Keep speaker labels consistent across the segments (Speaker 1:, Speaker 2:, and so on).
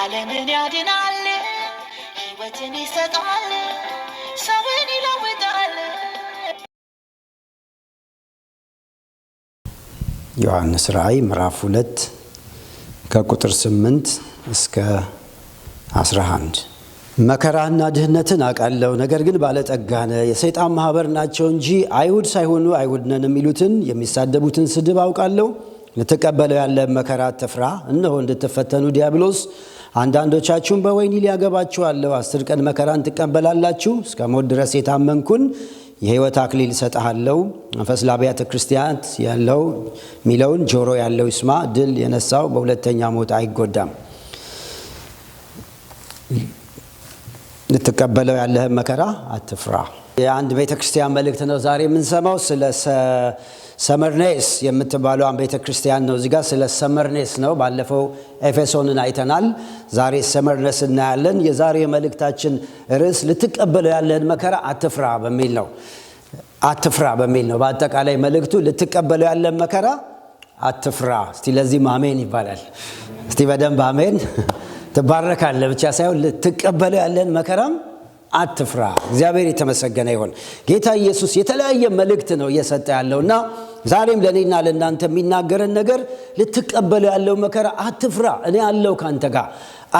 Speaker 1: ዓለምን ያድናል ሕይወትን ይሰጣል ሰውን ይለውጣል።
Speaker 2: ዮሐንስ ራእይ ምዕራፍ 2 ከቁጥር 8 እስከ 11 መከራና ድህነትን አውቃለሁ፣ ነገር ግን ባለጠጋ ነህ። የሰይጣን ማህበር ናቸው እንጂ አይሁድ ሳይሆኑ አይሁድ ነን የሚሉትን የሚሳደቡትን ስድብ አውቃለሁ። ልትቀበለው ያለ መከራ አትፍራ፣ እነሆ እንድትፈተኑ ዲያብሎስ አንዳንዶቻችሁን በወህኒ ሊያገባችኋለሁ። 10 ቀን መከራን ትቀበላላችሁ። እስከ ሞት ድረስ የታመንኩን የሕይወት አክሊል እሰጥሃለሁ። መንፈስ ለአብያተ ክርስቲያናት ያለው ሚለውን ጆሮ ያለው ይስማ። ድል የነሳው በሁለተኛ ሞት አይጎዳም። ልትቀበለው ያለህን መከራ አትፍራ። የአንድ ቤተ ክርስቲያን መልእክት ነው ዛሬ የምንሰማው። ስለ ሰመርኔስ የምትባለው ቤተ ክርስቲያን ነው። እዚጋ ስለ ሰመርኔስ ነው። ባለፈው ኤፌሶንን አይተናል። ዛሬ ሰመርኔስ እናያለን። የዛሬ መልእክታችን ርዕስ ልትቀበለው ያለህን መከራ አትፍራ በሚል ነው። አትፍራ በሚል ነው በአጠቃላይ መልእክቱ። ልትቀበለው ያለህን መከራ አትፍራ። እስቲ ለዚህም አሜን ይባላል። እስቲ በደንብ አሜን። ትባረካለህ ብቻ ሳይሆን ልትቀበለው ያለህን መከራም አትፍራ። እግዚአብሔር የተመሰገነ ይሁን። ጌታ ኢየሱስ የተለያየ መልእክት ነው እየሰጠ ያለውና ዛሬም ለኔና ለእናንተ የሚናገረን ነገር ልትቀበለው ያለው መከራ አትፍራ፣ እኔ አለው ካንተ ጋር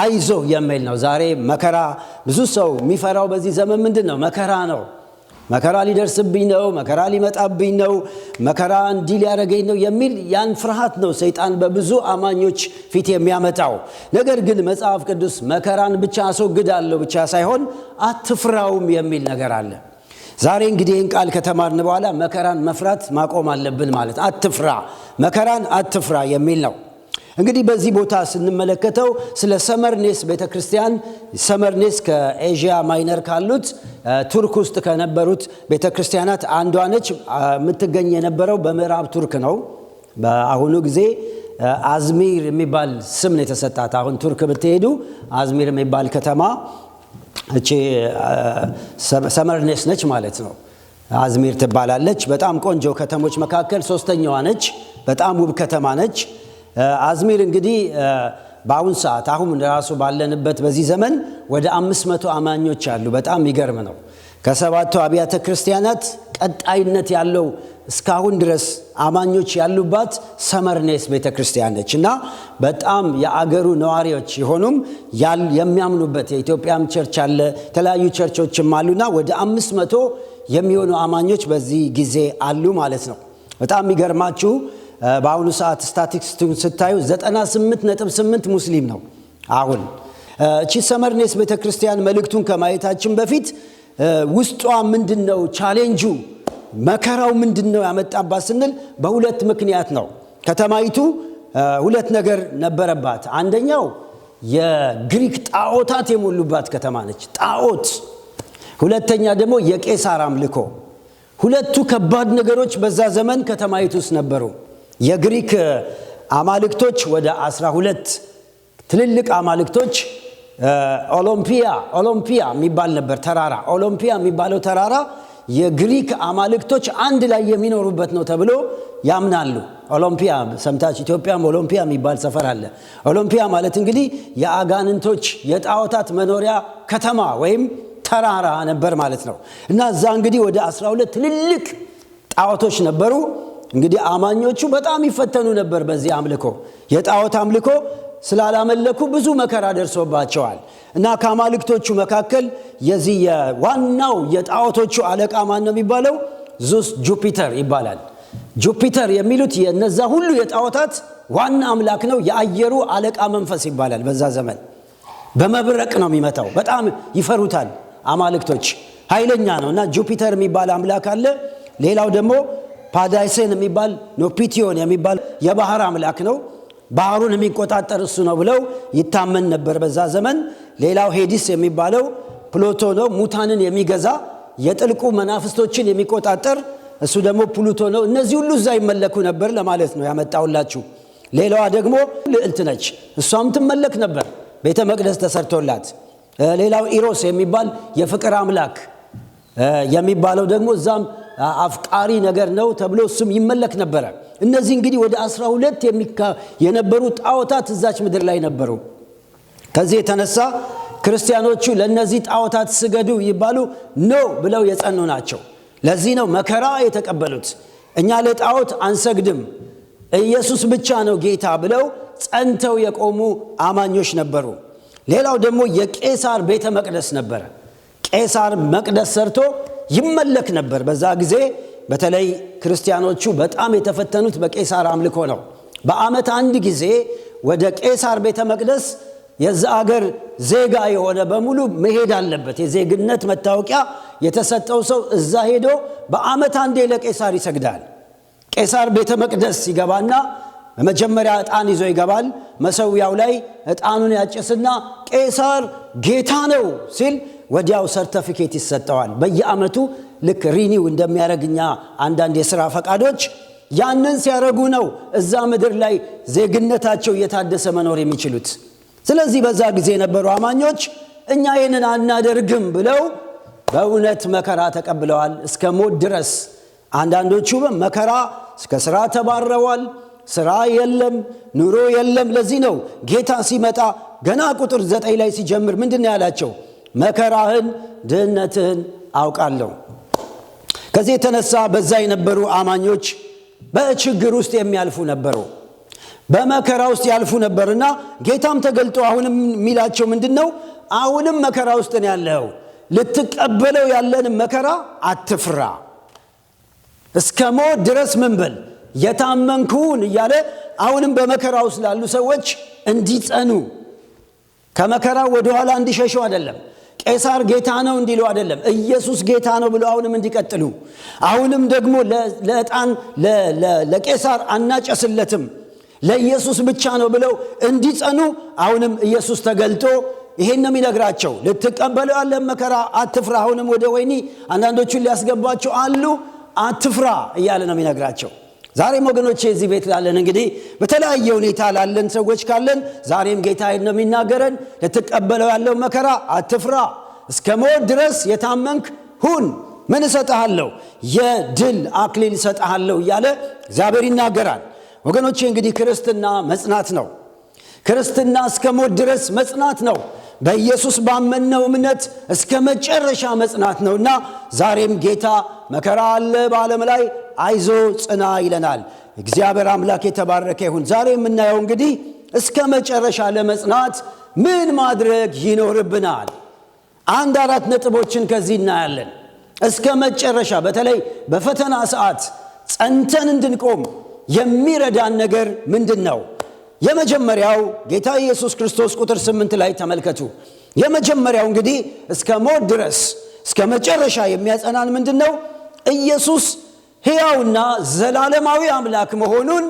Speaker 2: አይዞ የሚል ነው። ዛሬ መከራ ብዙ ሰው የሚፈራው በዚህ ዘመን ምንድነው? መከራ ነው። መከራ ሊደርስብኝ ነው፣ መከራ ሊመጣብኝ ነው፣ መከራ እንዲህ ሊያደርገኝ ነው የሚል ያን ፍርሃት ነው ሰይጣን በብዙ አማኞች ፊት የሚያመጣው። ነገር ግን መጽሐፍ ቅዱስ መከራን ብቻ አስወግዳለሁ ብቻ ሳይሆን አትፍራውም የሚል ነገር አለ። ዛሬ እንግዲህ ይህን ቃል ከተማርን በኋላ መከራን መፍራት ማቆም አለብን ማለት። አትፍራ፣ መከራን አትፍራ የሚል ነው። እንግዲህ በዚህ ቦታ ስንመለከተው ስለ ሰመርኔስ ቤተክርስቲያን፣ ሰመርኔስ ከኤዥያ ማይነር ካሉት ቱርክ ውስጥ ከነበሩት ቤተክርስቲያናት አንዷ ነች። የምትገኝ የነበረው በምዕራብ ቱርክ ነው። በአሁኑ ጊዜ አዝሚር የሚባል ስም ነው የተሰጣት። አሁን ቱርክ ብትሄዱ አዝሚር የሚባል ከተማ እቺ ሰመርኔስ ነች ማለት ነው። አዝሚር ትባላለች። በጣም ቆንጆ ከተሞች መካከል ሶስተኛዋ ነች። በጣም ውብ ከተማ ነች። አዝሚር እንግዲህ በአሁን ሰዓት አሁን ራሱ ባለንበት በዚህ ዘመን ወደ 500 አማኞች አሉ። በጣም ይገርም ነው። ከሰባቱ አብያተ ክርስቲያናት ቀጣይነት ያለው እስካሁን ድረስ አማኞች ያሉባት ሰመርኔስ ቤተክርስቲያን ነች እና በጣም የአገሩ ነዋሪዎች የሆኑም የሚያምኑበት የኢትዮጵያም ቸርች አለ፣ የተለያዩ ቸርቾችም አሉና ወደ 500 የሚሆኑ አማኞች በዚህ ጊዜ አሉ ማለት ነው። በጣም የሚገርማችሁ በአሁኑ ሰዓት ስታቲስቲክሱን ስታዩ 98.8 ሙስሊም ነው። አሁን እቺ ሰመርኔስ ቤተክርስቲያን መልእክቱን ከማየታችን በፊት ውስጧ ምንድነው ቻሌንጁ፣ መከራው ምንድነው ያመጣባት ስንል በሁለት ምክንያት ነው። ከተማይቱ ሁለት ነገር ነበረባት። አንደኛው የግሪክ ጣዖታት የሞሉባት ከተማ ነች፣ ጣዖት። ሁለተኛ ደግሞ የቄሳር አምልኮ። ሁለቱ ከባድ ነገሮች በዛ ዘመን ከተማይቱ ውስጥ ነበሩ። የግሪክ አማልክቶች ወደ 12 ትልልቅ አማልክቶች፣ ኦሎምፒያ የሚባል ነበር ተራራ። ኦሎምፒያ የሚባለው ተራራ የግሪክ አማልክቶች አንድ ላይ የሚኖሩበት ነው ተብሎ ያምናሉ። ኦሎምፒያ ሰምታች፣ ኢትዮጵያም ኦሎምፒያ የሚባል ሰፈር አለ። ኦሎምፒያ ማለት እንግዲህ የአጋንንቶች የጣዖታት መኖሪያ ከተማ ወይም ተራራ ነበር ማለት ነው። እና እዛ እንግዲህ ወደ 12 ትልልቅ ጣዖቶች ነበሩ። እንግዲህ አማኞቹ በጣም ይፈተኑ ነበር በዚህ አምልኮ። የጣዖት አምልኮ ስላላመለኩ ብዙ መከራ ደርሶባቸዋል። እና ከአማልክቶቹ መካከል የዚህ ዋናው የጣዖቶቹ አለቃ ማን ነው የሚባለው? ዙስ ጁፒተር ይባላል። ጁፒተር የሚሉት የነዛ ሁሉ የጣዖታት ዋና አምላክ ነው። የአየሩ አለቃ መንፈስ ይባላል። በዛ ዘመን በመብረቅ ነው የሚመታው። በጣም ይፈሩታል አማልክቶች። ኃይለኛ ነው እና ጁፒተር የሚባል አምላክ አለ። ሌላው ደግሞ ፓዳይሴን የሚባል ኖፒቲዮን የሚባል የባህር አምላክ ነው። ባህሩን የሚቆጣጠር እሱ ነው ብለው ይታመን ነበር በዛ ዘመን። ሌላው ሄዲስ የሚባለው ፕሉቶ ነው፣ ሙታንን የሚገዛ የጥልቁ መናፍስቶችን የሚቆጣጠር እሱ ደግሞ ፕሉቶ ነው። እነዚህ ሁሉ እዛ ይመለኩ ነበር ለማለት ነው ያመጣውላችሁ። ሌላዋ ደግሞ ልዕልት ነች። እሷም ትመለክ ነበር፣ ቤተ መቅደስ ተሰርቶላት። ሌላው ኢሮስ የሚባል የፍቅር አምላክ የሚባለው ደግሞ እዛም አፍቃሪ ነገር ነው ተብሎ እሱም ይመለክ ነበረ። እነዚህ እንግዲህ ወደ 12 የነበሩ ጣዖታት እዛች ምድር ላይ ነበሩ። ከዚህ የተነሳ ክርስቲያኖቹ ለነዚህ ጣዖታት ስገዱ ይባሉ ኖ ብለው የጸኑ ናቸው። ለዚህ ነው መከራ የተቀበሉት። እኛ ለጣዖት አንሰግድም፣ ኢየሱስ ብቻ ነው ጌታ ብለው ጸንተው የቆሙ አማኞች ነበሩ። ሌላው ደግሞ የቄሳር ቤተ መቅደስ ነበረ። ቄሳር መቅደስ ሰርቶ ይመለክ ነበር። በዛ ጊዜ በተለይ ክርስቲያኖቹ በጣም የተፈተኑት በቄሳር አምልኮ ነው። በዓመት አንድ ጊዜ ወደ ቄሳር ቤተ መቅደስ የዛ አገር ዜጋ የሆነ በሙሉ መሄድ አለበት። የዜግነት መታወቂያ የተሰጠው ሰው እዛ ሄዶ በዓመት አንዴ ለቄሳር ይሰግዳል። ቄሳር ቤተ መቅደስ ይገባና በመጀመሪያ ዕጣን ይዞ ይገባል። መሰዊያው ላይ ዕጣኑን ያጨስና ቄሳር ጌታ ነው ሲል ወዲያው ሰርቲፊኬት ይሰጠዋል። በየዓመቱ ልክ ሪኒው እንደሚያደርግኛ አንዳንድ የሥራ ፈቃዶች ያንን ሲያረጉ ነው እዛ ምድር ላይ ዜግነታቸው እየታደሰ መኖር የሚችሉት። ስለዚህ በዛ ጊዜ የነበሩ አማኞች እኛ ይህንን አናደርግም ብለው በእውነት መከራ ተቀብለዋል እስከ ሞት ድረስ። አንዳንዶቹ መከራ እስከ ሥራ ተባረዋል። ሥራ የለም፣ ኑሮ የለም። ለዚህ ነው ጌታ ሲመጣ ገና ቁጥር 9 ላይ ሲጀምር ምንድን ያላቸው? መከራህን ድህነትህን አውቃለሁ። ከዚህ የተነሳ በዛ የነበሩ አማኞች በችግር ውስጥ የሚያልፉ ነበሩ፣ በመከራ ውስጥ ያልፉ ነበርና ጌታም ተገልጦ አሁንም የሚላቸው ምንድነው? አሁንም መከራ ውስጥ ነው ያለው፣ ልትቀበለው ያለን መከራ አትፍራ፣ እስከ ሞት ድረስ ምን በል የታመንኩን እያለ አሁንም በመከራ ውስጥ ላሉ ሰዎች እንዲጸኑ፣ ከመከራ ወደ ኋላ እንዲሸሹ አይደለም፣ ቄሳር ጌታ ነው እንዲሉ አይደለም፣ ኢየሱስ ጌታ ነው ብለው አሁንም እንዲቀጥሉ፣ አሁንም ደግሞ ለዕጣን ለቄሳር አናጨስለትም ለኢየሱስ ብቻ ነው ብለው እንዲጸኑ አሁንም ኢየሱስ ተገልጦ ይሄን ነው የሚነግራቸው። ልትቀበለው ያለ መከራ አትፍራ። አሁንም ወደ ወህኒ አንዳንዶቹን ሊያስገባቸው አሉ፣ አትፍራ እያለ ነው የሚነግራቸው። ዛሬም ወገኖቼ እዚህ ቤት ላለን እንግዲህ በተለያየ ሁኔታ ላለን ሰዎች ካለን ዛሬም ጌታ ነው የሚናገረን። ልትቀበለው ያለው መከራ አትፍራ፣ እስከ ሞት ድረስ የታመንክ ሁን፣ ምን እሰጥሃለሁ? የድል አክሊል እሰጥሃለሁ እያለ እግዚአብሔር ይናገራል። ወገኖቼ እንግዲህ ክርስትና መጽናት ነው። ክርስትና እስከ ሞት ድረስ መጽናት ነው። በኢየሱስ ባመነው እምነት እስከ መጨረሻ መጽናት ነውና ዛሬም ጌታ መከራ አለ በዓለም ላይ አይዞ ጽና ይለናል። እግዚአብሔር አምላክ የተባረከ ይሁን። ዛሬ የምናየው እንግዲህ እስከ መጨረሻ ለመጽናት ምን ማድረግ ይኖርብናል? 4 ነጥቦችን ከዚህ እናያለን። እስከ መጨረሻ በተለይ በፈተና ሰዓት ጸንተን እንድንቆም የሚረዳን ነገር ምንድነው? የመጀመሪያው ጌታ ኢየሱስ ክርስቶስ ቁጥር 8 ላይ ተመልከቱ። የመጀመሪያው እንግዲህ እስከ ሞት ድረስ እስከ መጨረሻ የሚያጸናን ምንድነው? ኢየሱስ ሕያውና ዘላለማዊ አምላክ መሆኑን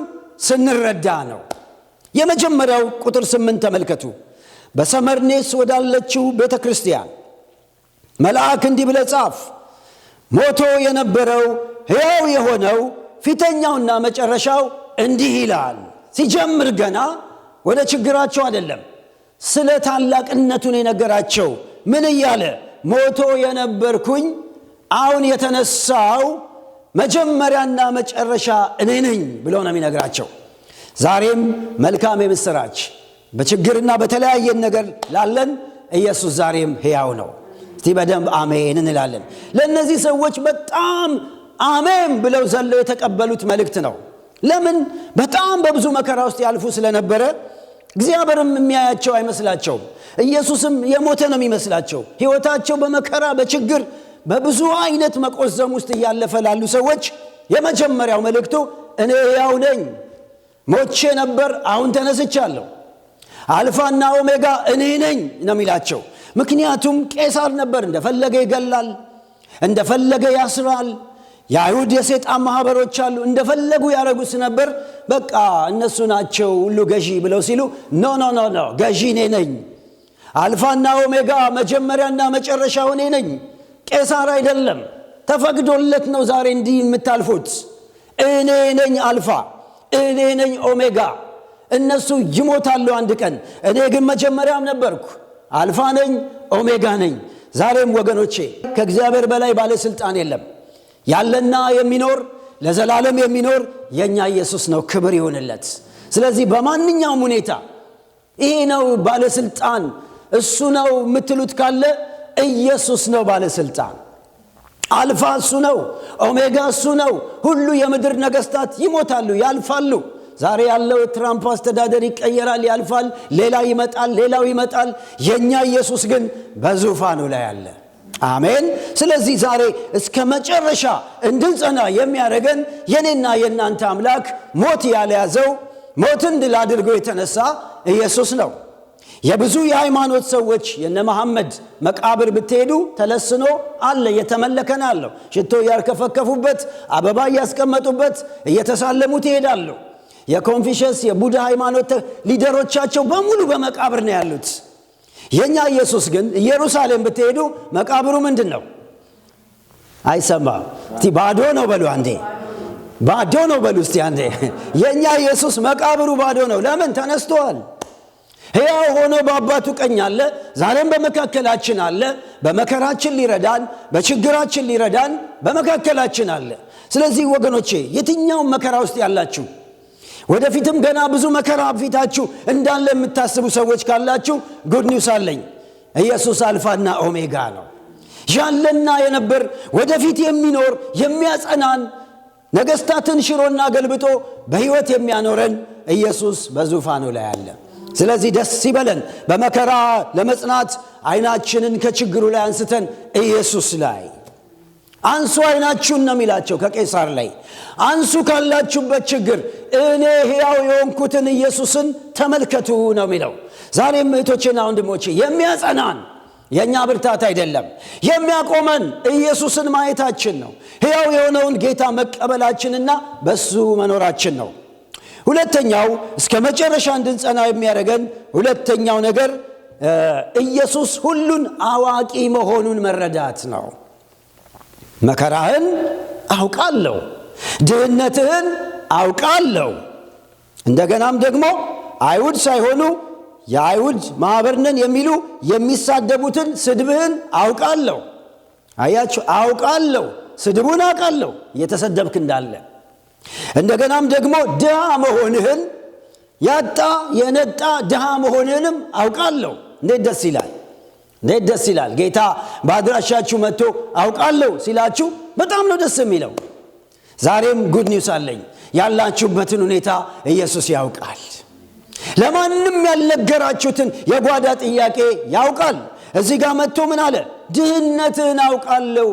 Speaker 2: ስንረዳ ነው። የመጀመሪያው ቁጥር 8 ተመልከቱ። በሰመርኔስ ወዳለችው ቤተክርስቲያን መልአክ እንዲህ ብለህ ጻፍ፣ ሞቶ የነበረው ሕያው የሆነው ፊተኛውና መጨረሻው እንዲህ ይላል። ሲጀምር ገና ወደ ችግራቸው አይደለም፣ ስለ ታላቅነቱን የነገራቸው። ምን እያለ? ሞቶ የነበርኩኝ አሁን የተነሳው መጀመሪያና መጨረሻ እኔ ነኝ ብሎ ነው የሚነግራቸው። ዛሬም መልካም የምስራች በችግርና በተለያየ ነገር ላለን ኢየሱስ ዛሬም ሕያው ነው። እስቲ በደንብ አሜን እንላለን። ለእነዚህ ሰዎች በጣም አሜን ብለው ዘለው የተቀበሉት መልእክት ነው። ለምን? በጣም በብዙ መከራ ውስጥ ያልፉ ስለነበረ እግዚአብሔርም የሚያያቸው አይመስላቸውም። ኢየሱስም የሞተ ነው የሚመስላቸው። ሕይወታቸው በመከራ በችግር በብዙ አይነት መቆዘም ውስጥ እያለፈ ላሉ ሰዎች የመጀመሪያው መልእክቱ እኔ ሕያው ነኝ፣ ሞቼ ነበር አሁን ተነስቻለሁ፣ አልፋና ኦሜጋ እኔ ነኝ ነው የሚላቸው። ምክንያቱም ቄሳር ነበር፣ እንደፈለገ ይገላል፣ እንደፈለገ ያስራል። የአይሁድ የሰይጣን ማህበሮች አሉ፣ እንደፈለጉ ያረጉስ ነበር። በቃ እነሱ ናቸው ሁሉ ገዢ ብለው ሲሉ ኖ ኖ ኖ ኖ ገዢ እኔ ነኝ፣ አልፋና ኦሜጋ መጀመሪያና መጨረሻው እኔ ነኝ። ቄሳር አይደለም፣ ተፈቅዶለት ነው ዛሬ እንዲህ የምታልፉት። እኔ ነኝ አልፋ፣ እኔ ነኝ ኦሜጋ። እነሱ ይሞታሉ አንድ ቀን፣ እኔ ግን መጀመሪያም ነበርኩ፣ አልፋ ነኝ ኦሜጋ ነኝ። ዛሬም ወገኖቼ ከእግዚአብሔር በላይ ባለስልጣን የለም። ያለና የሚኖር ለዘላለም የሚኖር የኛ ኢየሱስ ነው። ክብር ይሁንለት። ስለዚህ በማንኛውም ሁኔታ ይሄ ነው ባለስልጣን፣ እሱ ነው የምትሉት ካለ ኢየሱስ ነው ባለስልጣን። አልፋ እሱ ነው፣ ኦሜጋ እሱ ነው። ሁሉ የምድር ነገስታት ይሞታሉ፣ ያልፋሉ። ዛሬ ያለው የትራምፕ አስተዳደር ይቀየራል፣ ያልፋል፣ ሌላ ይመጣል፣ ሌላው ይመጣል። የኛ ኢየሱስ ግን በዙፋኑ ላይ አለ። አሜን። ስለዚህ ዛሬ እስከ መጨረሻ እንድንጸና የሚያደርገን የኔና የናንተ አምላክ ሞት ያልያዘው ሞትን ድል አድርጎ የተነሳ ኢየሱስ ነው። የብዙ የሃይማኖት ሰዎች የነ መሐመድ መቃብር ብትሄዱ ተለስኖ አለ፣ እየተመለከ ነው። ሽቶ ያርከፈከፉበት፣ አበባ ያስቀመጡበት፣ እየተሳለሙት ይሄዳሉ። የኮንፊሸስ የቡዳ ሃይማኖት ሊደሮቻቸው በሙሉ በመቃብር ነው ያሉት። የኛ ኢየሱስ ግን ኢየሩሳሌም ብትሄዱ መቃብሩ ምንድነው? አይሰማም። እስቲ ባዶ ነው በሉ አንዴ፣ ባዶ ነው በሉ እስቲ አንዴ። የኛ ኢየሱስ መቃብሩ ባዶ ነው። ለምን? ተነስቷል። ሕያው ሆኖ በአባቱ ቀኝ አለ። ዛሬም በመካከላችን አለ። በመከራችን ሊረዳን፣ በችግራችን ሊረዳን በመካከላችን አለ። ስለዚህ ወገኖቼ የትኛውም መከራ ውስጥ ያላችሁ፣ ወደፊትም ገና ብዙ መከራ ፊታችሁ እንዳለ የምታስቡ ሰዎች ካላችሁ ጉድ ኒውስ አለኝ። ኢየሱስ አልፋና ኦሜጋ ነው። ያለና የነበር ወደፊት የሚኖር የሚያጸናን፣ ነገስታትን ሽሮና ገልብጦ በሕይወት የሚያኖረን ኢየሱስ በዙፋኑ ላይ አለ። ስለዚህ ደስ ይበለን። በመከራ ለመጽናት አይናችንን ከችግሩ ላይ አንስተን ኢየሱስ ላይ አንሱ። አይናችሁን ነው የሚላቸው ከቄሳር ላይ አንሱ፣ ካላችሁበት ችግር እኔ ሕያው የሆንኩትን ኢየሱስን ተመልከቱ ነው የሚለው። ዛሬም እህቶቼና ወንድሞቼ የሚያጸናን የኛ ብርታት አይደለም፣ የሚያቆመን ኢየሱስን ማየታችን ነው። ሕያው የሆነውን ጌታ መቀበላችንና በሱ መኖራችን ነው። ሁለተኛው እስከ መጨረሻ እንድንጸና የሚያደርገን ሁለተኛው ነገር ኢየሱስ ሁሉን አዋቂ መሆኑን መረዳት ነው። መከራህን አውቃለሁ፣ ድህነትህን አውቃለሁ። እንደገናም ደግሞ አይሁድ ሳይሆኑ የአይሁድ ማህበር ነን የሚሉ የሚሳደቡትን ስድብህን አውቃለሁ። አያችሁ፣ አውቃለሁ፣ ስድቡን አውቃለሁ እየተሰደብክ እንዳለ። እንደገናም ደግሞ ድሃ መሆንህን፣ ያጣ የነጣ ድሃ መሆንህንም አውቃለሁ። እንዴት ደስ ይላል! እንዴት ደስ ይላል! ጌታ በአድራሻችሁ መጥቶ አውቃለሁ ሲላችሁ በጣም ነው ደስ የሚለው። ዛሬም ጉድ ኒውስ አለኝ። ያላችሁበትን ሁኔታ ኢየሱስ ያውቃል። ለማንም ያልነገራችሁትን የጓዳ ጥያቄ ያውቃል። እዚህ ጋር መጥቶ ምን አለ? ድህነትህን አውቃለሁ።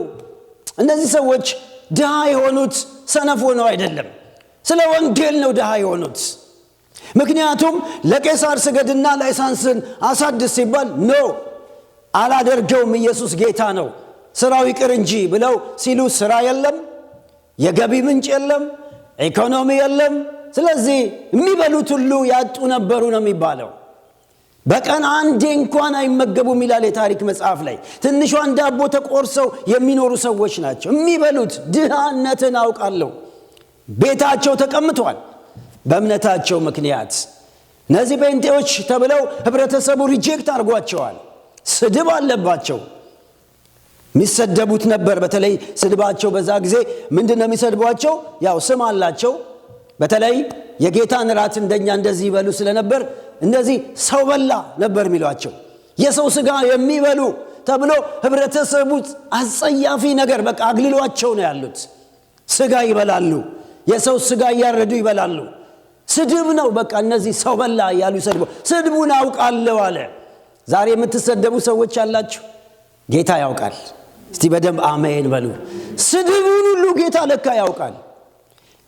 Speaker 2: እነዚህ ሰዎች ድሃ የሆኑት ሰነፍ ሆነው አይደለም፣ ስለ ወንጌል ነው ድሃ የሆኑት። ምክንያቱም ለቄሳር ስገድና ላይሳንስን አሳድስ ሲባል ኖ አላደርገውም፣ ኢየሱስ ጌታ ነው፣ ስራው ይቅር እንጂ ብለው ሲሉ ስራ የለም፣ የገቢ ምንጭ የለም፣ ኢኮኖሚ የለም። ስለዚህ የሚበሉት ሁሉ ያጡ ነበሩ ነው የሚባለው። በቀን አንዴ እንኳን አይመገቡም ይላል የታሪክ መጽሐፍ ላይ። ትንሿን ዳቦ ተቆርሰው የሚኖሩ ሰዎች ናቸው የሚበሉት። ድሃነትን አውቃለሁ። ቤታቸው ተቀምጧል በእምነታቸው ምክንያት። እነዚህ ጴንጤዎች ተብለው ህብረተሰቡ ሪጀክት አድርጓቸዋል። ስድብ አለባቸው። የሚሰደቡት ነበር። በተለይ ስድባቸው በዛ ጊዜ ምንድነው የሚሰድቧቸው? ያው ስም አላቸው። በተለይ የጌታን ራት እንደኛ እንደዚህ ይበሉ ስለነበር እንደዚህ ሰው በላ ነበር የሚሏቸው። የሰው ስጋ የሚበሉ ተብሎ ህብረተሰቡ አጸያፊ ነገር በቃ አግልሏቸው ነው ያሉት። ስጋ ይበላሉ፣ የሰው ስጋ እያረዱ ይበላሉ። ስድብ ነው በቃ። እነዚህ ሰው በላ እያሉ ይሰድቡ። ስድቡን አውቃለሁ አለ። ዛሬ የምትሰደቡ ሰዎች አላችሁ፣ ጌታ ያውቃል። እስቲ በደንብ አሜን በሉ። ስድቡን ሁሉ ጌታ ለካ ያውቃል።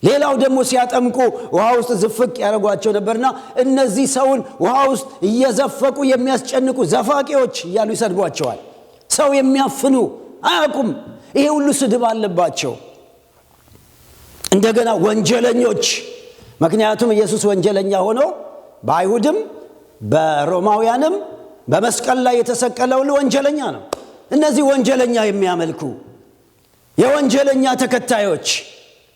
Speaker 2: ሌላው ደግሞ ሲያጠምቁ ውሃ ውስጥ ዝፍቅ ያደርጓቸው ነበርና እነዚህ ሰውን ውሃ ውስጥ እየዘፈቁ የሚያስጨንቁ ዘፋቂዎች እያሉ ይሰድቧቸዋል። ሰው የሚያፍኑ አያውቁም። ይሄ ሁሉ ስድብ አለባቸው። እንደገና ወንጀለኞች፣ ምክንያቱም ኢየሱስ ወንጀለኛ ሆኖ በአይሁድም በሮማውያንም በመስቀል ላይ የተሰቀለው ወንጀለኛ ነው። እነዚህ ወንጀለኛ የሚያመልኩ የወንጀለኛ ተከታዮች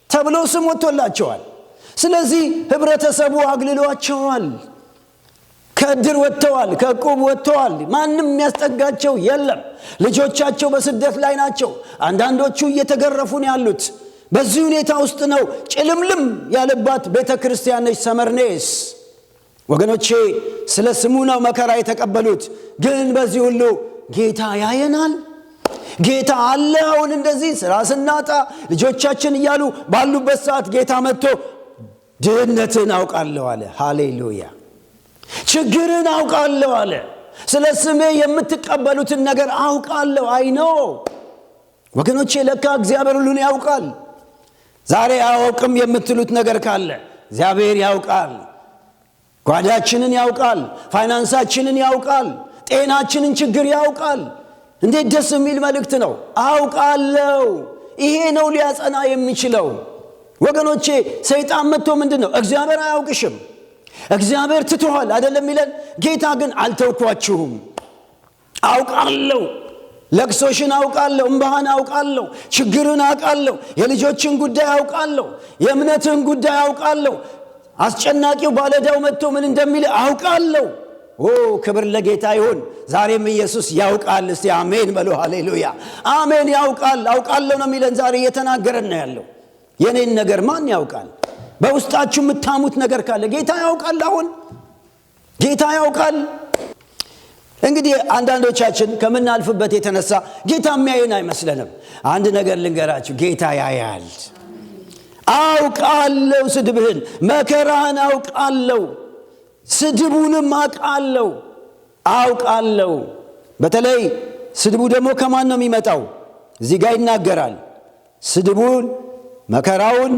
Speaker 2: ተብሎ ስም ወጥቶላቸዋል። ስለዚህ ህብረተሰቡ አግልሏቸዋል። ከእድር ወጥተዋል፣ ከዕቁብ ወጥተዋል። ማንም የሚያስጠጋቸው የለም። ልጆቻቸው በስደት ላይ ናቸው። አንዳንዶቹ እየተገረፉ ነው ያሉት። በዚህ ሁኔታ ውስጥ ነው ጭልምልም ያለባት ቤተ ክርስቲያን ነች ሰመርኔስ። ወገኖቼ ስለ ስሙ ነው መከራ የተቀበሉት። ግን በዚህ ሁሉ ጌታ ያየናል። ጌታ አለ። አሁን እንደዚህ ስራ ስናጣ ልጆቻችን እያሉ ባሉበት ሰዓት ጌታ መጥቶ ድህነትን አውቃለሁ አለ። ሃሌሉያ። ችግርን አውቃለሁ አለ። ስለ ስሜ የምትቀበሉትን ነገር አውቃለሁ። አይኖ ወገኖቼ ለካ እግዚአብሔር ሁሉን ያውቃል። ዛሬ አያውቅም የምትሉት ነገር ካለ እግዚአብሔር ያውቃል። ጓዳችንን ያውቃል። ፋይናንሳችንን ያውቃል። ጤናችንን ችግር ያውቃል። እንዴት ደስ የሚል መልእክት ነው። አውቃለሁ። ይሄ ነው ሊያጸና የሚችለው። ወገኖቼ ሰይጣን መጥቶ ምንድነው እግዚአብሔር አያውቅሽም፣ እግዚአብሔር ትቶሃል አይደለም ይለን። ጌታ ግን አልተውኳችሁም፣ አውቃለሁ፣ ለቅሶሽን አውቃለሁ፣ እንባህን አውቃለሁ፣ ችግርን አውቃለሁ፣ የልጆችን ጉዳይ አውቃለሁ፣ የእምነትን ጉዳይ አውቃለሁ፣ አስጨናቂው ባለዳው መጥቶ ምን እንደሚል አውቃለሁ። ክብር ለጌታ ይሁን። ዛሬም ኢየሱስ ያውቃል። እስቲ አሜን በሉ። ሃሌሉያ አሜን። ያውቃል። አውቃለሁ ነው የሚለን። ዛሬ እየተናገረን ነው ያለው። የኔን ነገር ማን ያውቃል? በውስጣችሁ የምታሙት ነገር ካለ ጌታ ያውቃል። አሁን ጌታ ያውቃል። እንግዲህ አንዳንዶቻችን ከምናልፍበት የተነሳ ጌታ የሚያየን አይመስለንም። አንድ ነገር ልንገራችሁ፣ ጌታ ያያል። አውቃለሁ ስድብህን፣ መከራህን አውቃለሁ፣ ስድቡንም አውቃለሁ። በተለይ ስድቡ ደግሞ ከማን ነው የሚመጣው? እዚህ ጋር ይናገራል። ስድቡን መከራውን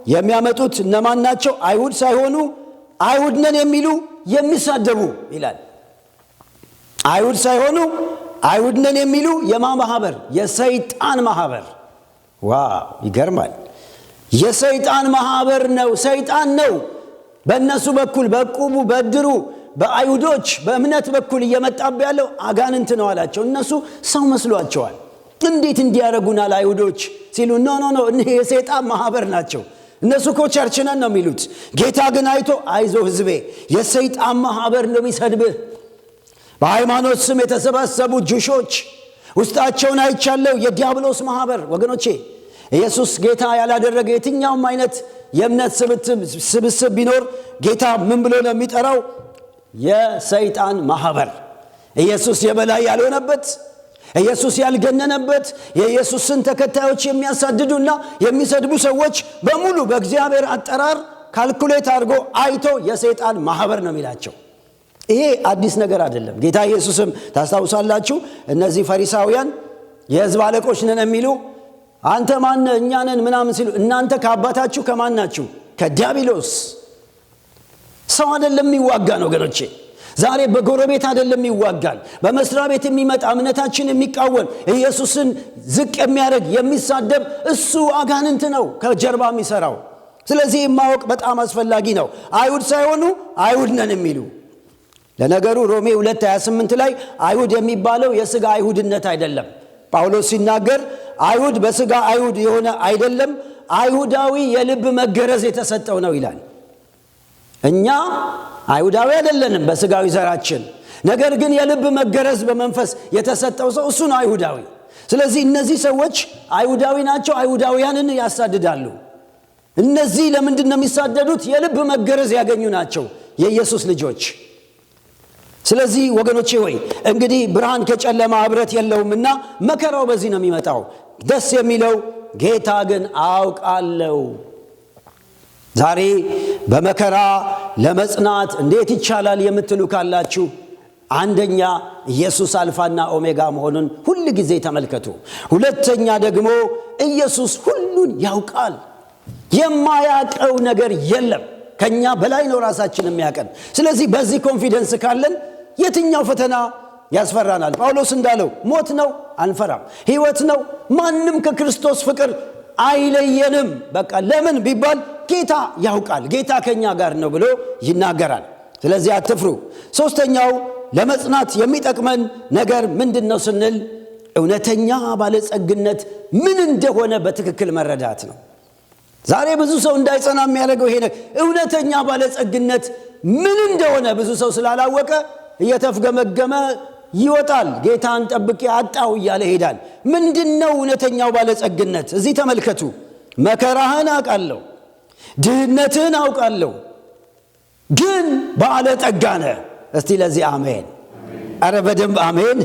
Speaker 2: የሚያመጡት እነማን ናቸው? አይሁድ ሳይሆኑ አይሁድ ነን የሚሉ የሚሳደቡ ይላል። አይሁድ ሳይሆኑ አይሁድ ነን የሚሉ ማህበር? የሰይጣን ማህበር። ዋው ይገርማል። የሰይጣን ማህበር ነው። ሰይጣን ነው በእነሱ በኩል በቁቡ በድሩ በአይሁዶች በእምነት በኩል እየመጣብ ያለው አጋንንት ነው አላቸው። እነሱ ሰው መስሏቸዋል። እንዴት እንዲያረጉናል አይሁዶች ሲሉ ኖ እነዚህ የሰይጣን ማህበር ናቸው። እነሱ እኮ ቸርች ነን ነው የሚሉት። ጌታ ግን አይቶ አይዞ ህዝቤ የሰይጣን ማህበር ነው የሚሰድብህ። በሃይማኖት ስም የተሰባሰቡ ጁሾች ውስጣቸውን አይቻለው። የዲያብሎስ ማህበር። ወገኖቼ ኢየሱስ ጌታ ያላደረገ የትኛውም አይነት የእምነት ስብስብ ቢኖር ጌታ ምን ብሎ ነው የሚጠራው? የሰይጣን ማህበር። ኢየሱስ የበላይ ያልሆነበት፣ ኢየሱስ ያልገነነበት፣ የኢየሱስን ተከታዮች የሚያሳድዱና የሚሰድቡ ሰዎች በሙሉ በእግዚአብሔር አጠራር ካልኩሌት አድርጎ አይቶ የሰይጣን ማህበር ነው የሚላቸው። ይሄ አዲስ ነገር አይደለም። ጌታ ኢየሱስም ታስታውሳላችሁ፣ እነዚህ ፈሪሳውያን የሕዝብ አለቆች ነን የሚሉ አንተ ማን ነህ እኛ ነን ምናምን ሲሉ እናንተ ከአባታችሁ ከማን ናችሁ? ከዲያብሎስ። ሰው አይደለም የሚዋጋን ወገኖቼ። ዛሬ በጎረቤት አይደለም ይዋጋል። በመስሪያ ቤት የሚመጣ እምነታችን የሚቃወም ኢየሱስን ዝቅ የሚያደርግ የሚሳደብ እሱ አጋንንት ነው ከጀርባ የሚሰራው። ስለዚህ ማወቅ በጣም አስፈላጊ ነው። አይሁድ ሳይሆኑ አይሁድ ነን የሚሉ። ለነገሩ ሮሜ 2:28 ላይ አይሁድ የሚባለው የሥጋ አይሁድነት አይደለም። ጳውሎስ ሲናገር አይሁድ በሥጋ አይሁድ የሆነ አይደለም፣ አይሁዳዊ የልብ መገረዝ የተሰጠው ነው ይላል። እኛ አይሁዳዊ አይደለንም በሥጋዊ ዘራችን፣ ነገር ግን የልብ መገረዝ በመንፈስ የተሰጠው ሰው እሱ ነው አይሁዳዊ። ስለዚህ እነዚህ ሰዎች አይሁዳዊ ናቸው፣ አይሁዳውያንን ያሳድዳሉ። እነዚህ ለምንድን ነው የሚሳደዱት? የልብ መገረዝ ያገኙ ናቸው የኢየሱስ ልጆች። ስለዚህ ወገኖቼ ሆይ እንግዲህ ብርሃን ከጨለማ ህብረት የለውምና መከራው በዚህ ነው የሚመጣው። ደስ የሚለው ጌታ ግን አውቃለሁ። ዛሬ በመከራ ለመጽናት እንዴት ይቻላል የምትሉ ካላችሁ አንደኛ ኢየሱስ አልፋና ኦሜጋ መሆኑን ሁሉ ጊዜ ተመልከቱ። ሁለተኛ ደግሞ ኢየሱስ ሁሉን ያውቃል። የማያውቀው ነገር የለም። ከኛ በላይ ነው ራሳችን የሚያቀን። ስለዚህ በዚህ ኮንፊደንስ ካለን የትኛው ፈተና ያስፈራናል? ጳውሎስ እንዳለው ሞት ነው አንፈራም፣ ሕይወት ነው፣ ማንም ከክርስቶስ ፍቅር አይለየንም። በቃ ለምን ቢባል ጌታ ያውቃል፣ ጌታ ከኛ ጋር ነው ብሎ ይናገራል። ስለዚህ አትፍሩ። ሶስተኛው ለመጽናት የሚጠቅመን ነገር ምንድነው ስንል እውነተኛ ባለጸግነት ምን እንደሆነ በትክክል መረዳት ነው። ዛሬ ብዙ ሰው እንዳይጸና የሚያደርገው ይሄ ነው። እውነተኛ ባለጸግነት ምን እንደሆነ ብዙ ሰው ስላላወቀ እየተፍገመገመ ይወጣል። ጌታን ጠብቄ አጣው እያለ ይሄዳል። ምንድነው እውነተኛው ባለጸግነት? እዚህ ተመልከቱ። መከራህን አውቃለሁ፣ ድህነትህን አውቃለሁ፣ ግን ባለጠጋ ነህ። እስቲ ለዚህ አሜን። አረ በደንብ አሜን።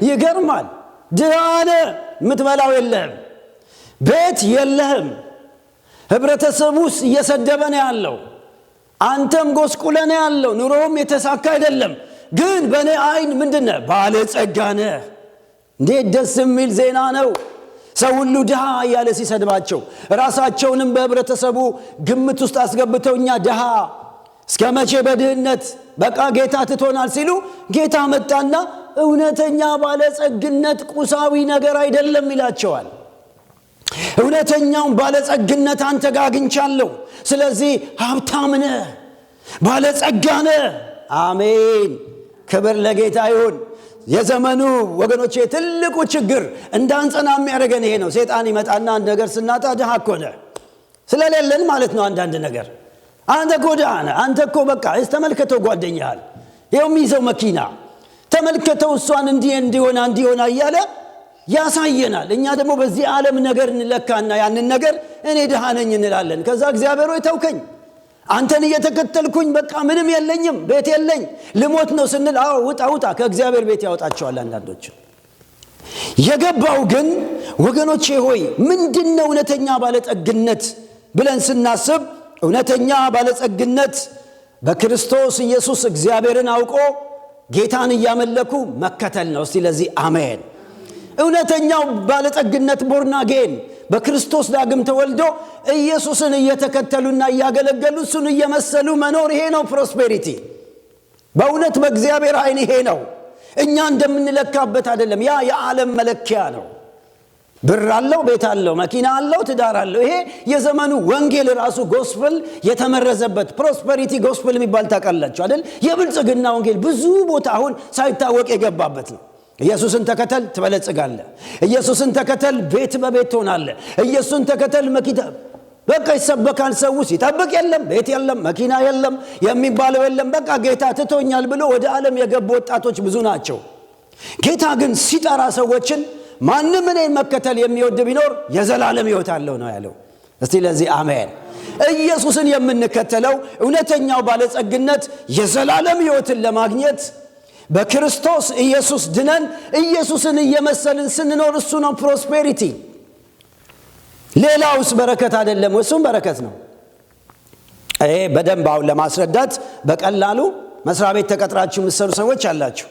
Speaker 2: ይገርማል። ድሃ ነህ፣ የምትበላው የለህም፣ ቤት የለህም፣ ህብረተሰቡስ እየሰደበ ነው ያለው፣ አንተም ጎስቁለ ነው ያለው፣ ኑሮም የተሳካ አይደለም። ግን በእኔ አይን ምንድነህ? ባለጸጋ ነህ። እንዴት ደስ የሚል ዜና ነው! ሰው ሁሉ ድሃ እያለ ሲሰድባቸው ራሳቸውንም በህብረተሰቡ ግምት ውስጥ አስገብተው እኛ ድሃ እስከ መቼ በድህነት በቃ ጌታ ትቶናል ሲሉ ጌታ መጣና እውነተኛ ባለጸግነት ቁሳዊ ነገር አይደለም ይላቸዋል። እውነተኛውን ባለጸግነት አንተ ጋር አግኝቻለሁ። ስለዚህ ሀብታም ነህ፣ ባለጸጋ ነህ። አሜን። ክብር ለጌታ ይሁን። የዘመኑ ወገኖቼ ትልቁ ችግር እንዳንጸና የሚያደርገን ይሄ ነው። ሰይጣን ይመጣና አንድ ነገር ስናጣ ድሃ እኮ ነህ ስለሌለን ማለት ነው። አንዳንድ ነገር አንተ እኮ ድሃ ነህ፣ አንተ እኮ በቃ ተመልከተው ጓደኛህን፣ ይኸው የሚይዘው መኪና ተመልከተው፣ እሷን እንዲሆና እያለ ያሳየናል። እኛ ደግሞ በዚህ ዓለም ነገር እንለካና ያንን ነገር እኔ ድሃ ነኝ እንላለን። ከዛ እግዚአብሔር ሆይ ተውከኝ፣ አንተን እየተከተልኩኝ በቃ ምንም የለኝም፣ ቤት የለኝ፣ ልሞት ነው ስንል አዎ ውጣ ከእግዚአብሔር ቤት ያወጣቸዋል አንዳንዶች። የገባው ግን ወገኖቼ ሆይ ምንድነው እውነተኛ ባለጠግነት ብለን ስናስብ እውነተኛ ባለጸግነት በክርስቶስ ኢየሱስ እግዚአብሔርን አውቆ ጌታን እያመለኩ መከተል ነው። እስቲ ለዚህ አሜን። እውነተኛው ባለጠግነት ቦርናጌን በክርስቶስ ዳግም ተወልዶ ኢየሱስን እየተከተሉና እያገለገሉ እሱን እየመሰሉ መኖር፣ ይሄ ነው ፕሮስፔሪቲ። በእውነት በእግዚአብሔር አይን ይሄ ነው። እኛ እንደምንለካበት አይደለም። ያ የዓለም መለኪያ ነው። ብር አለው፣ ቤት አለው፣ መኪና አለው፣ ትዳር አለው። ይሄ የዘመኑ ወንጌል ራሱ ጎስፕል የተመረዘበት ፕሮስፐሪቲ ጎስፕል የሚባል ታውቃላችሁ አይደል? የብልጽግና ወንጌል ብዙ ቦታ አሁን ሳይታወቅ የገባበት ነው። ኢየሱስን ተከተል ትበለጽጋለህ፣ ኢየሱስን ተከተል ቤት በቤት ትሆናለህ፣ ኢየሱስን ተከተል መኪና በቃ ይሰበካል። ሰው ሲጠብቅ የለም፣ ቤት የለም፣ መኪና የለም፣ የሚባለው የለም። በቃ ጌታ ትቶኛል ብሎ ወደ ዓለም የገቡ ወጣቶች ብዙ ናቸው። ጌታ ግን ሲጠራ ሰዎችን ማንም እኔን መከተል የሚወድ ቢኖር የዘላለም ሕይወት አለው ነው ያለው። እስቲ ለዚህ አሜን። ኢየሱስን የምንከተለው እውነተኛው ባለጸግነት የዘላለም ሕይወትን ለማግኘት በክርስቶስ ኢየሱስ ድነን ኢየሱስን እየመሰልን ስንኖር እሱ ነው ፕሮስፔሪቲ። ሌላውስ በረከት አይደለም፣ እሱም በረከት ነው። ይሄ በደንብ አሁን ለማስረዳት በቀላሉ መስሪያ ቤት ተቀጥራችሁ የምትሰሩ ሰዎች አላችሁ።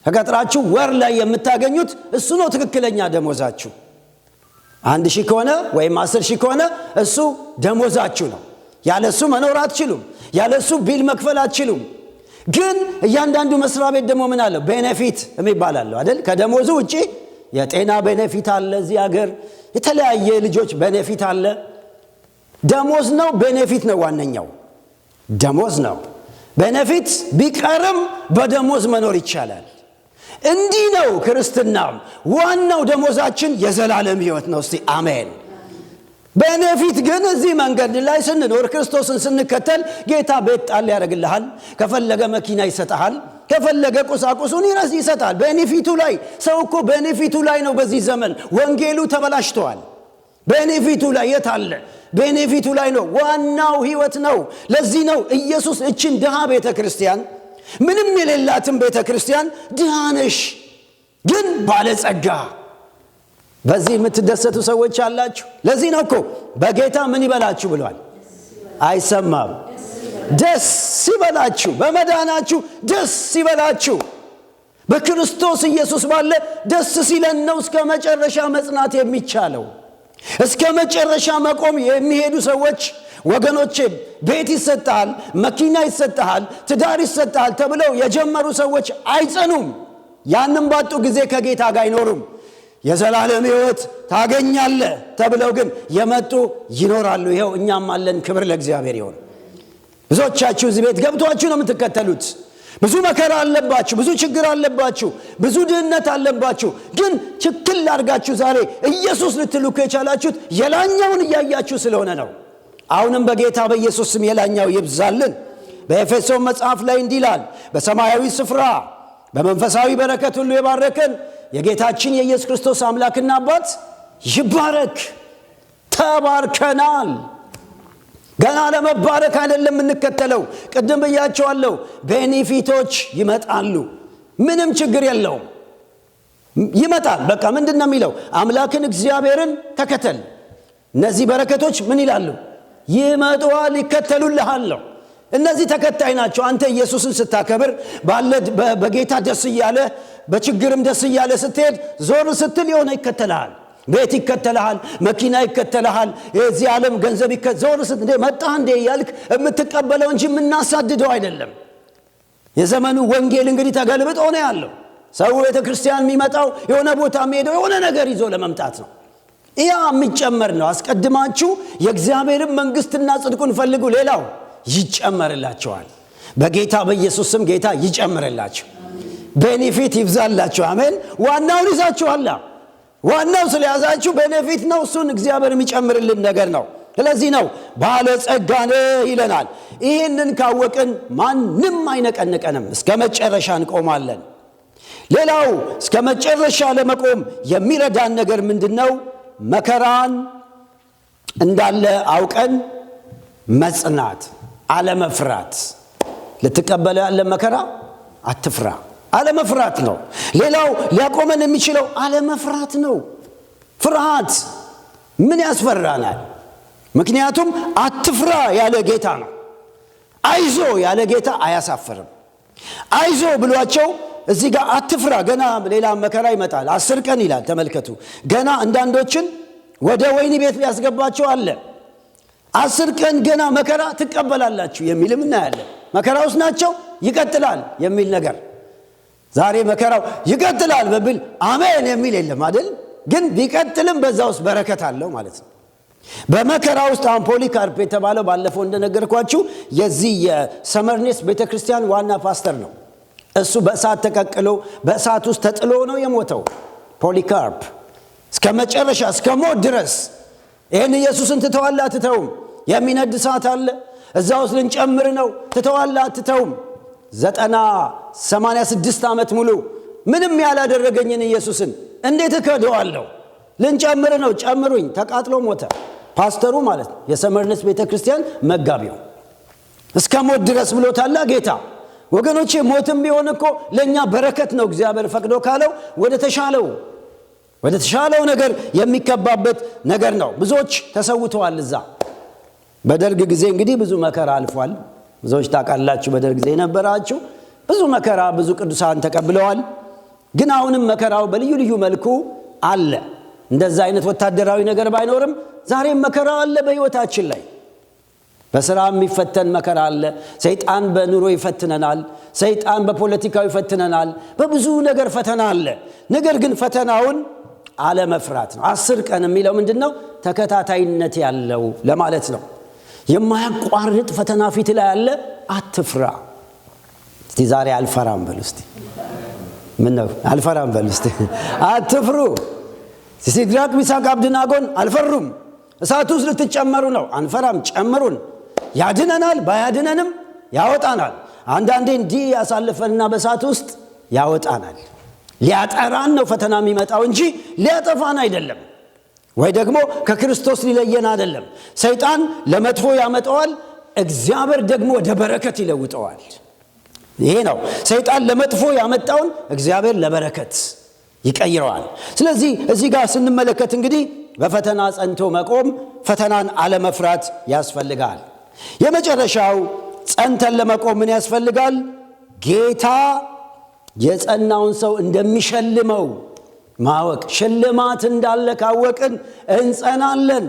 Speaker 2: ተቀጥራችሁ ወር ላይ የምታገኙት እሱ ነው ትክክለኛ ደሞዛችሁ። 1,000 ከሆነ ወይም 10,000 ከሆነ እሱ ደሞዛችሁ ነው። ያለሱ መኖር አትችሉም። ያለሱ ቢል መክፈል አትችሉም። ግን እያንዳንዱ መስሪያ ቤት ደግሞ ምን አለው? ቤኔፊት የሚባል አለው አይደል? ከደሞዙ ውጪ የጤና ቤኔፊት አለ። እዚህ ሀገር የተለያየ ልጆች ቤኔፊት አለ። ደሞዝ ነው ቤኔፊት ነው። ዋነኛው ደሞዝ ነው። ቤኔፊት ቢቀርም በደሞዝ መኖር ይቻላል። እንዲህ ነው ክርስትናም። ዋናው ደሞዛችን የዘላለም ሕይወት ነው። እስቲ አሜን። ቤኔፊት ግን እዚህ መንገድ ላይ ስንኖር ክርስቶስን ስንከተል ጌታ ቤት ጣል ያደርግልሃል፣ ከፈለገ መኪና ይሰጣል፣ ከፈለገ ቁሳቁሱን ይሰጣል። ቤኔፊቱ ላይ ሰው እኮ ቤኔፊቱ ላይ ነው። በዚህ ዘመን ወንጌሉ ተበላሽቷል። ቤኔፊቱ ላይ የት አለ? ቤኔፊቱ ላይ ነው። ዋናው ሕይወት ነው። ለዚህ ነው ኢየሱስ እችን ድሃ ቤተ ክርስቲያን፣ ምንም የሌላትን ቤተ ክርስቲያን ድሃ ነሽ ግን ባለጸጋ። በዚህ የምትደሰቱ ሰዎች አላችሁ። ለዚህ ነው እኮ በጌታ ምን ይበላችሁ ብሏል? አይሰማም። ደስ ይበላችሁ፣ በመዳናችሁ ደስ ይበላችሁ። በክርስቶስ ኢየሱስ ባለ ደስ ሲለን ነው እስከ መጨረሻ መጽናት የሚቻለው። እስከ መጨረሻ መቆም የሚሄዱ ሰዎች ወገኖቼ፣ ቤት ይሰጣል፣ መኪና ይሰጣል፣ ትዳር ይሰጣል ተብለው የጀመሩ ሰዎች አይጸኑም። ያንን ባጡ ጊዜ ከጌታ ጋር አይኖሩም። የዘላለም ሕይወት ታገኛለህ ተብለው ግን የመጡ ይኖራሉ። ይኸው እኛም አለን። ክብር ለእግዚአብሔር ይሁን። ብዙዎቻችሁ እዚህ ቤት ገብቷችሁ ነው የምትከተሉት። ብዙ መከራ አለባችሁ፣ ብዙ ችግር አለባችሁ፣ ብዙ ድህነት አለባችሁ። ግን ችክል አድርጋችሁ ዛሬ ኢየሱስ ልትልኩ የቻላችሁት የላኛውን እያያችሁ ስለሆነ ነው። አሁንም በጌታ በኢየሱስ ስም የላኛው ይብዛልን። በኤፌሶን መጽሐፍ ላይ እንዲህ ይላል፣ በሰማያዊ ስፍራ በመንፈሳዊ በረከት ሁሉ የባረከን የጌታችን የኢየሱስ ክርስቶስ አምላክና አባት ይባረክ። ተባርከናል። ገና ለመባረክ አይደለም እንከተለው። ቅድም ብያቸዋለሁ፣ ቤኔፊቶች ይመጣሉ። ምንም ችግር የለውም፣ ይመጣል። በቃ ምንድነው የሚለው? አምላክን እግዚአብሔርን ተከተል። እነዚህ በረከቶች ምን ይላሉ? ይመጣዋል፣ ይከተሉልሃል ነው። እነዚህ ተከታይ ናቸው። አንተ ኢየሱስን ስታከብር በጌታ ደስ እያለ በችግርም ደስ እያለ ስትሄድ ዞር ስትል የሆነ ይከተልሃል። ቤት ይከተልሃል፣ መኪና ይከተልሃል፣ የዚህ ዓለም ገንዘብ ዞር ስትል እንደ መጣ እንደ እያልክ የምትቀበለው እንጂ የምናሳድደው አይደለም። የዘመኑ ወንጌል እንግዲህ ተገልብጦ ነው ያለው። ሰው ቤተ ክርስቲያን የሚመጣው የሆነ ቦታ የሚሄደው የሆነ ነገር ይዞ ለመምጣት ነው። ያ የሚጨመር ነው። አስቀድማችሁ የእግዚአብሔርን መንግስትና ጽድቁን ፈልጉ፣ ሌላው ይጨመርላችኋል። በጌታ በኢየሱስ ስም ጌታ ይጨምርላችሁ፣ ቤኔፊት ይብዛላችሁ። አሜን። ዋናውን ይዛችኋል። ዋናው ስለያዛችሁ ቤኔፊት ነው። እሱን እግዚአብሔር የሚጨምርልን ነገር ነው። ስለዚህ ነው ባለጸጋ ነህ ይለናል። ይህንን ካወቅን ማንም አይነቀንቀንም፣ እስከ መጨረሻ እንቆማለን። ሌላው እስከ መጨረሻ ለመቆም የሚረዳን ነገር ምንድነው? መከራን እንዳለ አውቀን መጽናት፣ አለመፍራት። ልትቀበለው ያለ መከራ አትፍራ፣ አለመፍራት ነው። ሌላው ሊያቆመን የሚችለው አለመፍራት ነው። ፍርሃት ምን ያስፈራናል? ምክንያቱም አትፍራ ያለ ጌታ ነው። አይዞ ያለ ጌታ አያሳፍርም። አይዞ ብሏቸው እዚህ ጋር አትፍራ፣ ገና ሌላ መከራ ይመጣል 10 ቀን ይላል። ተመልከቱ፣ ገና አንዳንዶችን ወደ ወህኒ ቤት ሊያስገባቸው አለ። 10 ቀን ገና መከራ ትቀበላላችሁ የሚልም እናያለን። መከራ ውስጥ ናቸው፣ ይቀጥላል የሚል ነገር። ዛሬ መከራው ይቀጥላል በብል አሜን የሚል የለም አይደል? ግን ቢቀጥልም በዛ ውስጥ በረከት አለው ማለት ነው። በመከራ ውስጥ ፖሊካርፕ የተባለው ባለፈው እንደነገርኳችሁ የዚህ የሰመርኔስ ቤተክርስቲያን ዋና ፓስተር ነው። እሱ በእሳት ተቀቅሎ በእሳት ውስጥ ተጥሎ ነው የሞተው። ፖሊካርፕ እስከ መጨረሻ እስከ ሞት ድረስ ይህን ኢየሱስን ትተዋላ አትተውም? የሚነድ እሳት አለ፣ እዛ ውስጥ ልንጨምር ነው፣ ትተዋላ አትተውም? 86 ዓመት ሙሉ ምንም ያላደረገኝን ኢየሱስን እንዴት እከደዋለሁ? ልንጨምር ነው፣ ጨምሩኝ። ተቃጥሎ ሞተ። ፓስተሩ ማለት ነው፣ የሰመርኔስ ቤተክርስቲያን መጋቢው። እስከ ሞት ድረስ ብሎታል ጌታ። ወገኖቼ ሞትም ቢሆን እኮ ለኛ በረከት ነው። እግዚአብሔር ፈቅዶ ካለው ወደ ተሻለው ነገር የሚከባበት ነገር ነው። ብዙዎች ተሰውተዋል እዛ። በደርግ ጊዜ እንግዲህ ብዙ መከራ አልፏል። ብዙዎች ታውቃላችሁ፣ በደርግ ጊዜ የነበራችሁ ብዙ መከራ፣ ብዙ ቅዱሳን ተቀብለዋል። ግን አሁንም መከራው በልዩ ልዩ መልኩ አለ። እንደዛ አይነት ወታደራዊ ነገር ባይኖርም ዛሬም መከራ አለ በህይወታችን ላይ። በሥራ የሚፈተን መከራ አለ። ሰይጣን በኑሮ ይፈትነናል። ሰይጣን በፖለቲካው ይፈትነናል። በብዙ ነገር ፈተና አለ። ነገር ግን ፈተናውን አለመፍራት ነው። 10 ቀን የሚለው ምንድነው? ተከታታይነት ያለው ለማለት ነው። የማያቋርጥ ፈተና ፊት ላይ አለ። አትፍራ። እስቲ ዛሬ አልፈራም በሉ እስቲ። ምን ነው አልፈራም በሉ እስቲ። አትፍሩ። ሲድራቅ ሚሳቅ አብደናጎን አልፈሩም። እሳቱ ውስጥ ልትጨመሩ ነው። አንፈራም፣ ጨምሩን። ያድነናል፣ ባያድነንም ያወጣናል። አንዳንዴ እንዲህ ያሳልፈንና በእሳት ውስጥ ያወጣናል። ሊያጠራን ነው ፈተና የሚመጣው እንጂ ሊያጠፋን አይደለም። ወይ ደግሞ ከክርስቶስ ሊለየን አይደለም። ሰይጣን ለመጥፎ ያመጣዋል፣ እግዚአብሔር ደግሞ ወደ በረከት ይለውጠዋል። ይሄ ነው ሰይጣን ለመጥፎ ያመጣውን እግዚአብሔር ለበረከት ይቀይረዋል። ስለዚህ እዚህ ጋር ስንመለከት እንግዲህ በፈተና ጸንቶ መቆም፣ ፈተናን አለመፍራት ያስፈልጋል። የመጨረሻው ጸንተን ለመቆም ምን ያስፈልጋል? ጌታ የጸናውን ሰው እንደሚሸልመው ማወቅ። ሽልማት እንዳለ ካወቅን እንጸናለን።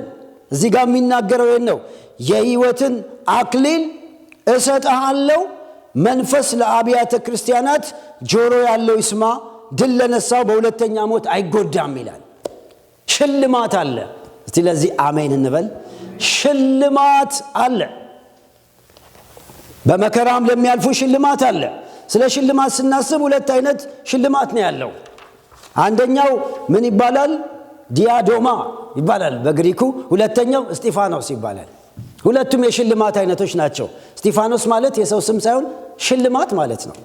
Speaker 2: እዚህ ጋር የሚናገረው ይሄን ነው። የሕይወትን አክሊል እሰጥሃለሁ፣ መንፈስ ለአብያተ ክርስቲያናት፣ ጆሮ ያለው ይስማ፣ ድል ለነሳው በሁለተኛ ሞት አይጎዳም ይላል። ሽልማት አለ። እስቲ ለዚህ አሜን እንበል። ሽልማት አለ። በመከራም ለሚያልፉ ሽልማት አለ። ስለ ሽልማት ስናስብ 2 አይነት ሽልማት ነው ያለው። አንደኛው ምን ይባላል? ዲያዶማ ይባላል በግሪኩ። ሁለተኛው እስጢፋኖስ ይባላል። ሁለቱም የሽልማት አይነቶች ናቸው። እስጢፋኖስ ማለት የሰው ስም ሳይሆን ሽልማት ማለት ነው።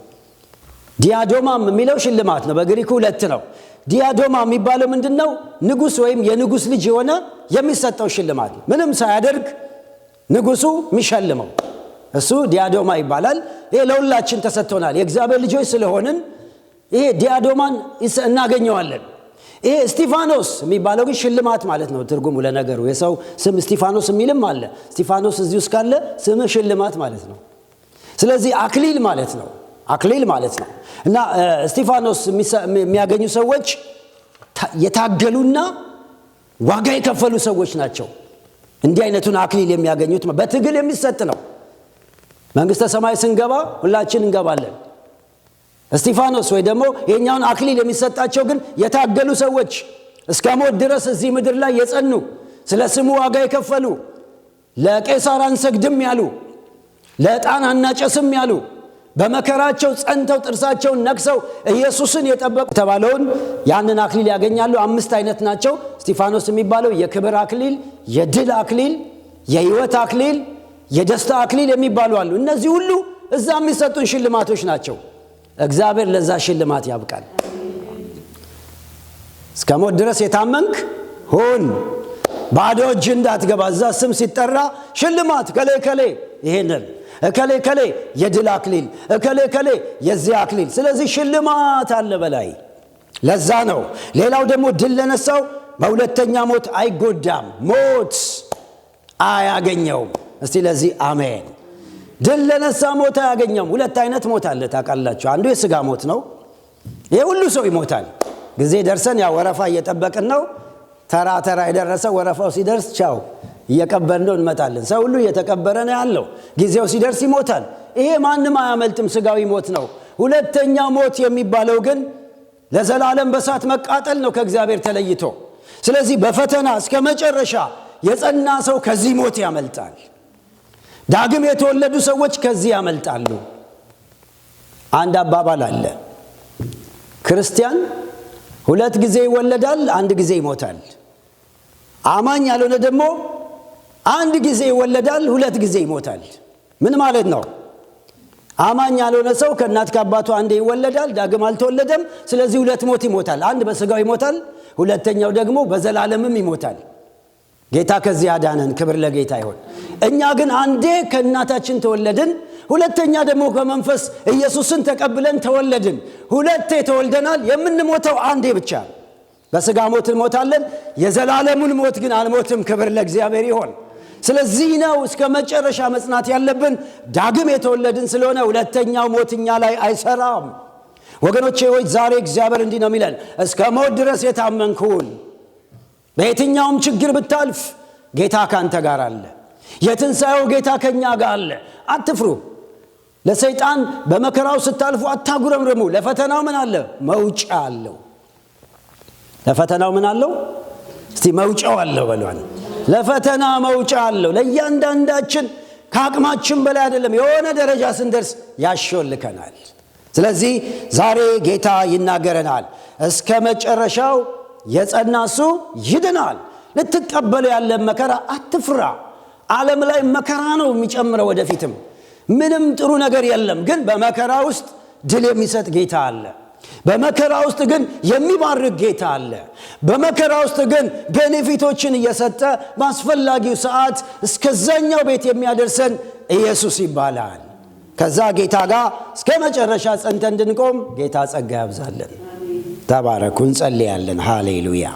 Speaker 2: ዲያዶማም የሚለው ሽልማት ነው። በግሪኩ 2 ነው። ዲያዶማ የሚባለው ምንድነው? ንጉስ ወይም የንጉስ ልጅ የሆነ የሚሰጠው ሽልማት። ምንም ሳያደርግ ንጉሱ የሚሸልመው እሱ ዲያዶማ ይባላል። ይሄ ለሁላችን ተሰጥቶናል። የእግዚአብሔር ልጆች ስለሆንን ይሄ ዲያዶማን እናገኘዋለን። ይሄ እስጢፋኖስ የሚባለው ግን ሽልማት ማለት ነው ትርጉሙ። ለነገሩ የሰው ስም እስጢፋኖስ የሚልም አለ። እስጢፋኖስ እዚህ ውስጥ ካለ ስም ሽልማት ማለት ነው። ስለዚህ አክሊል ማለት ነው። አክሊል ማለት ነው። እና እስጢፋኖስ የሚያገኙ ሰዎች የታገሉና ዋጋ የከፈሉ ሰዎች ናቸው። እንዲህ አይነቱን አክሊል የሚያገኙት በትግል የሚሰጥ ነው። መንግስተ ሰማይ ስንገባ ሁላችን እንገባለን። እስጢፋኖስ ወይ ደግሞ የኛውን አክሊል የሚሰጣቸው ግን የታገሉ ሰዎች፣ እስከ ሞት ድረስ እዚህ ምድር ላይ የጸኑ፣ ስለ ስሙ ዋጋ የከፈሉ፣ ለቄሳር አንሰግድም ያሉ፣ ለዕጣን አናጨስም ያሉ፣ በመከራቸው ጸንተው ጥርሳቸውን ነክሰው ኢየሱስን የጠበቁ ተባለውን ያንን አክሊል ያገኛሉ። 5 አይነት ናቸው። እስጢፋኖስ የሚባለው የክብር አክሊል፣ የድል አክሊል፣ የሕይወት አክሊል፣ የደስታ አክሊል የሚባሉ አሉ። እነዚህ ሁሉ እዛ የሚሰጡን ሽልማቶች ናቸው። እግዚአብሔር ለዛ ሽልማት ያብቃል። እስከ ሞት ድረስ የታመንክ ሁን፣ ባዶ እጅ እንዳትገባ። እዛ ስም ሲጠራ ሽልማት ከሌ ከሌ ይሄንን ከሌ ከሌ የድል አክሊል ከሌ ከሌ የዚህ አክሊል። ስለዚህ ሽልማት አለ በላይ። ለዛ ነው። ሌላው ደግሞ ድል ለነሳው በሁለተኛ ሞት አይጎዳም፣ ሞት አያገኘውም። እስቲ ለዚህ አሜን። ድል ለነሳ ሞት አያገኘውም። 2 አይነት ሞት አለ ታውቃላችሁ። አንዱ የሥጋ ሞት ነው። ይሄ ሁሉ ሰው ይሞታል። ጊዜ ደርሰን ያ ወረፋ እየጠበቅን ነው። ተራ ተራ የደረሰ ወረፋው ሲደርስ ቻው እየቀበርነው እንመጣለን። ሰው ሁሉ እየተቀበረ ነው ያለው። ጊዜው ሲደርስ ይሞታል። ይሄ ማንም አያመልጥም፣ ሥጋዊ ሞት ነው። ሁለተኛ ሞት የሚባለው ግን ለዘላለም በሳት መቃጠል ነው ከእግዚአብሔር ተለይቶ። ስለዚህ በፈተና እስከ መጨረሻ የጸና ሰው ከዚህ ሞት ያመልጣል። ዳግም የተወለዱ ሰዎች ከዚህ ያመልጣሉ። አንድ አባባል አለ። ክርስቲያን 2 ጊዜ ይወለዳል፣ 1 ጊዜ ይሞታል። አማኝ ያልሆነ ደግሞ 1 ጊዜ ይወለዳል፣ 2 ጊዜ ይሞታል። ምን ማለት ነው? አማኝ ያልሆነ ሰው ከእናት ከአባቱ 1 ይወለዳል፣ ዳግም አልተወለደም። ስለዚህ 2 ሞት ይሞታል። 1 በሥጋው ይሞታል፣ ሁለተኛው ደግሞ በዘላለምም ይሞታል። ጌታ ከዚህ ያዳነን፣ ክብር ለጌታ ይሁን። እኛ ግን 1 ከእናታችን ተወለድን፣ ሁለተኛ ደግሞ ከመንፈስ ኢየሱስን ተቀብለን ተወለድን። 2 ተወልደናል። የምንሞተው 1 ብቻ። በሥጋ ሞት እንሞታለን፣ የዘላለሙን ሞት ግን አልሞትም። ክብር ለእግዚአብሔር ይሁን። ስለዚህ ነው እስከ መጨረሻ መጽናት ያለብን። ዳግም የተወለድን ስለሆነ ሁለተኛው ሞት እኛ ላይ አይሰራም። ወገኖቼ ሆይ ዛሬ እግዚአብሔር እንዲህ ነው የሚለን፣ እስከ ሞት ድረስ የታመንክ ሁን። በየትኛውም ችግር ብታልፍ ጌታ ካንተ ጋር አለ። የትንሣኤው ጌታ ከኛ ጋር አለ። አትፍሩ። ለሰይጣን በመከራው ስታልፉ አታጉረምርሙ። ለፈተናው ምን አለ? መውጫ አለው። ለፈተናው ምን አለው? እስቲ መውጫው አለው በሏል። ለፈተና መውጫ አለው። ለእያንዳንዳችን ከአቅማችን በላይ አይደለም። የሆነ ደረጃ ስንደርስ ያሾልከናል። ስለዚህ ዛሬ ጌታ ይናገረናል። እስከ መጨረሻው የጸና እሱ ይድናል። ልትቀበለው ያለ መከራ አትፍራ። ዓለም ላይ መከራ ነው የሚጨምረው። ወደፊትም ምንም ጥሩ ነገር የለም። ግን በመከራ ውስጥ ድል የሚሰጥ ጌታ አለ። በመከራ ውስጥ ግን የሚባርክ ጌታ አለ። በመከራ ውስጥ ግን ቤኔፊቶችን እየሰጠ በአስፈላጊው ሰዓት እስከዛኛው ቤት የሚያደርሰን ኢየሱስ ይባላል። ከዛ ጌታ ጋር እስከ መጨረሻ ጸንተን እንድንቆም ጌታ ጸጋ ያብዛልን። ተባረኩ። እንጸልያለን። ሃሌሉያ።